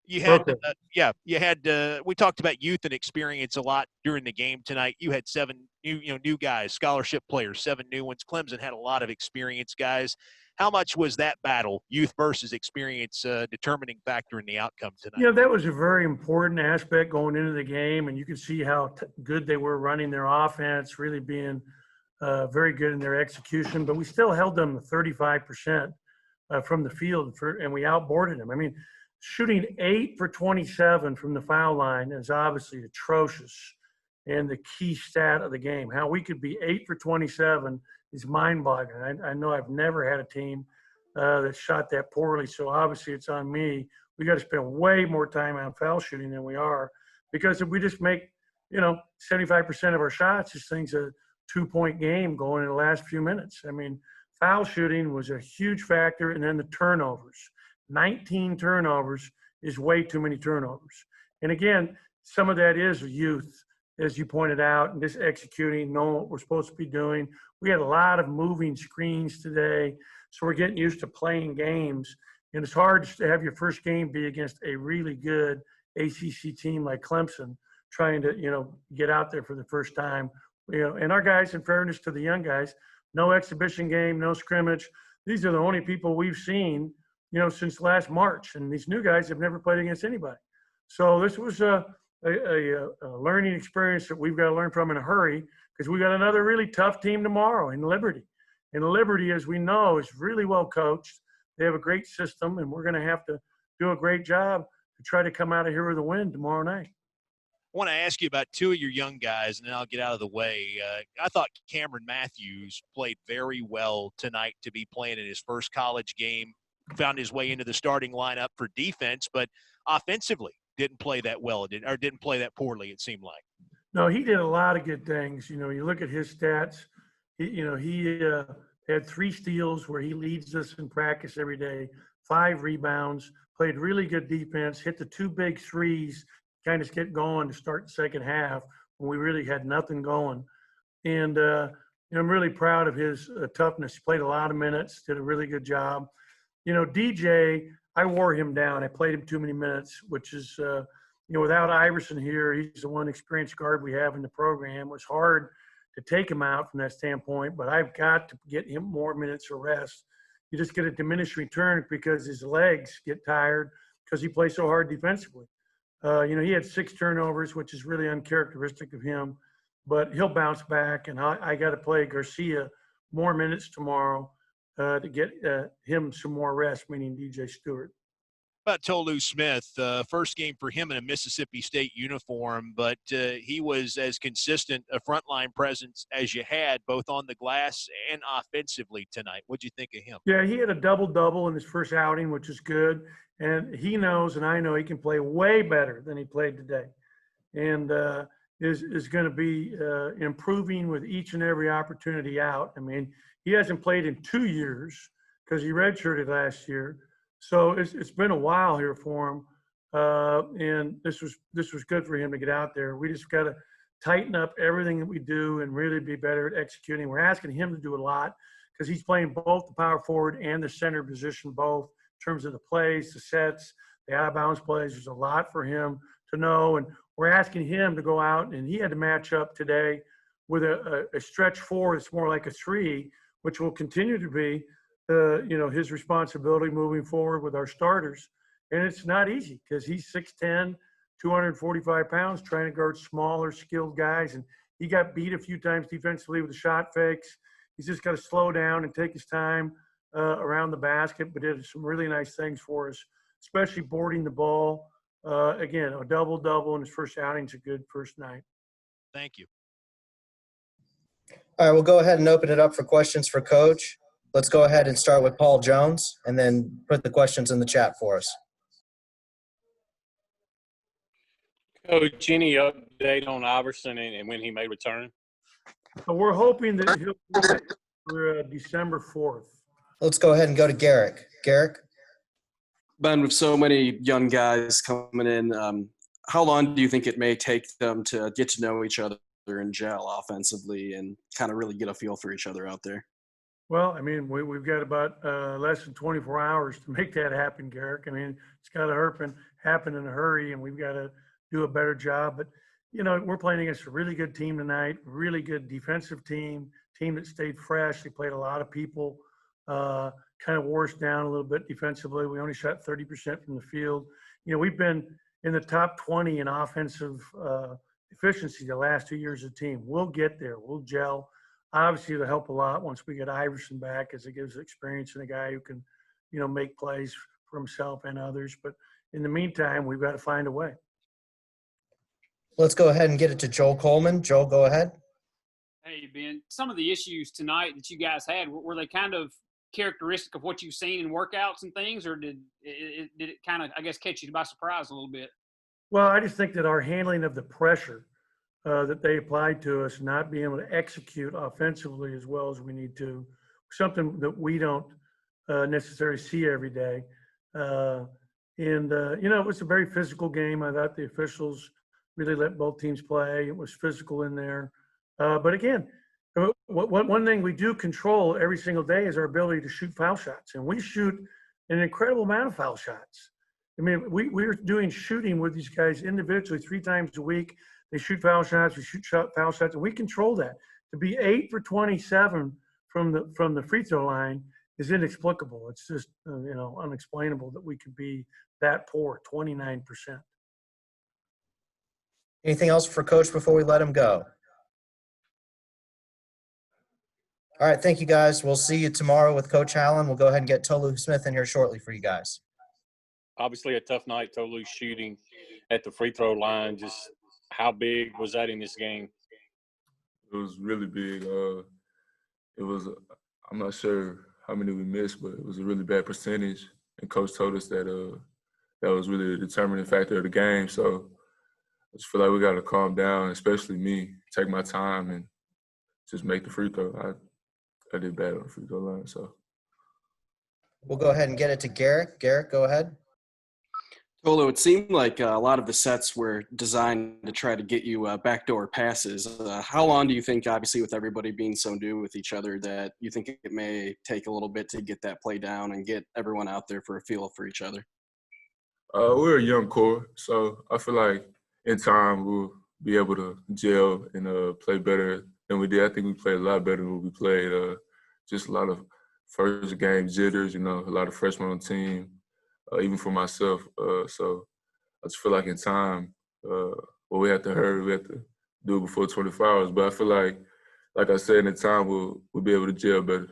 You had, Okay. you had. We talked about youth and experience a lot during the game tonight. You had 7 new guys, scholarship players, 7 new ones. Clemson had a lot of experienced guys. How much was that battle, youth versus experience, determining factor in the outcome tonight? That was a very important aspect going into the game, and you could see how good they were running their offense, really being very good in their execution. But we still held them to 35% from the field, and we outboarded them. I mean, shooting 8 for 27 from the foul line is obviously atrocious and the key stat of the game. How we could be 8 for 27 is mind-boggling. I know I've never had a team that shot that poorly, so obviously it's on me. We got to spend way more time on foul shooting than we are, because if we just make 75% of our shots, this thing's a 2-point game going in the last few minutes. I mean, foul shooting was a huge factor, and then the turnovers. 19 turnovers is way too many turnovers. And again, some of that is youth, as you pointed out, and just executing, knowing what we're supposed to be doing. We had a lot of moving screens today, so we're getting used to playing games. And it's hard to have your first game be against a really good ACC team like Clemson, trying to, get out there for the first time. And our guys, in fairness to the young guys, no exhibition game, no scrimmage. These are the only people we've seen, since last March. And these new guys have never played against anybody. So this was a learning experience that we've got to learn from in a hurry, because we got another really tough team tomorrow in Liberty. And Liberty, as we know, is really well coached. They have a great system, and we're going to have to do a great job to try to come out of here with a win tomorrow night. I want to ask you about 2 of your young guys, and then I'll get out of the way. I thought Cameron Matthews played very well tonight to be playing in his first college game, found his way into the starting lineup for defense, but offensively didn't play that well, or didn't play that poorly, it seemed like. No, he did a lot of good things. You look at his stats, he had 3 steals where he leads us in practice every day, 5 rebounds, played really good defense, hit the 2 big threes, kind of get going to start the second half when we really had nothing going. And I'm really proud of his toughness. He played a lot of minutes, did a really good job. DJ, I wore him down. I played him too many minutes, which is, without Iverson here, he's the one experienced guard we have in the program. It was hard to take him out from that standpoint, but I've got to get him more minutes of rest. You just get a diminished return because his legs get tired because he plays so hard defensively. He had 6 turnovers, which is really uncharacteristic of him, but he'll bounce back, and I got to play Garcia more minutes tomorrow to get him some more rest, meaning DJ Stewart. About Tolu Smith, first game for him in a Mississippi State uniform, but he was as consistent a frontline presence as you had, both on the glass and offensively tonight. What'd you think of him? Yeah, he had a double-double in his first outing, which is good. And he knows, and I know, he can play way better than he played today. And is going to be improving with each and every opportunity out. I mean, he hasn't played in 2 years because he redshirted last year. So it's been a while here for him, and this was good for him to get out there. We just got to tighten up everything that we do and really be better at executing. We're asking him to do a lot because he's playing both the power forward and the center position, both in terms of the plays, the sets, the out-of-bounds plays. There's a lot for him to know, and we're asking him to go out, and he had to match up today with a stretch 4 that's more like a 3, which will continue to be his responsibility moving forward with our starters. And it's not easy because he's 6'10", 245 pounds, trying to guard smaller, skilled guys. And he got beat a few times defensively with the shot fakes. He's just got to slow down and take his time around the basket, but did some really nice things for us, especially boarding the ball. Again, a double-double in his first outing is a good first night. Thank you. All right, we'll go ahead and open it up for questions for Coach. Let's go ahead and start with Paul Jones and then put the questions in the chat for us. Coach, any update on Iverson and when he may return? We're hoping that he'll be back for December 4th. Let's go ahead and go to Garrick. Garrick? Ben, with so many young guys coming in, how long do you think it may take them to get to know each other and gel offensively and kind of really get a feel for each other out there? Well, I mean, we've got about less than 24 hours to make that happen, Garrick. I mean, it's got to happen in a hurry, and we've got to do a better job. But, we're playing against a really good team tonight, really good defensive team that stayed fresh. They played a lot of people, kind of wore us down a little bit defensively. We only shot 30% from the field. We've been in the top 20 in offensive efficiency the last 2 years of the team. We'll get there. We'll gel. Obviously, it'll help a lot once we get Iverson back, as it gives experience and a guy who can, make plays for himself and others. But in the meantime, we've got to find a way. Let's go ahead and get it to Joel Coleman. Joel, go ahead. Hey, Ben, some of the issues tonight that you guys had, were they kind of characteristic of what you've seen in workouts and things, or did it kind of, I guess, catch you by surprise a little bit? Well, I just think that our handling of the pressure that they applied to us, not being able to execute offensively as well as we need to, something that we don't necessarily see every day. It was a very physical game. I thought the officials really let both teams play. It was physical in there. But again, one thing we do control every single day is our ability to shoot foul shots. And we shoot an incredible amount of foul shots. I mean, we're doing shooting with these guys individually 3 times a week. They shoot foul shots, we shoot foul shots, and we control that. To be 8 for 27 from the free throw line is inexplicable. It's just, unexplainable that we could be that poor, 29%. Anything else for Coach before we let him go? All right, thank you, guys. We'll see you tomorrow with Coach Allen. We'll go ahead and get Tolu Smith in here shortly for you guys. Obviously a tough night, Tolu shooting at the free throw line. Just how big was that in this game? It was really big. I'm not sure how many we missed, but it was a really bad percentage. And Coach told us that that was really the determining factor of the game. So I just feel like we got to calm down, especially me, take my time and just make the free throw. I did bad on the free throw line, so. We'll go ahead and get it to Garrett. Garrett, go ahead. Tolo, it seemed like a lot of the sets were designed to try to get you backdoor passes. How long do you think, obviously with everybody being so new with each other, that you think it may take a little bit to get that play down and get everyone out there for a feel for each other? We're a young core, so I feel like in time we'll be able to gel and play better than we did. I think we played a lot better than we played. Just a lot of first game jitters, a lot of freshmen on the team, even for myself. So I just feel like in time, we have to hurry. We have to do it before 24 hours. But I feel like I said, in time we'll be able to gel better.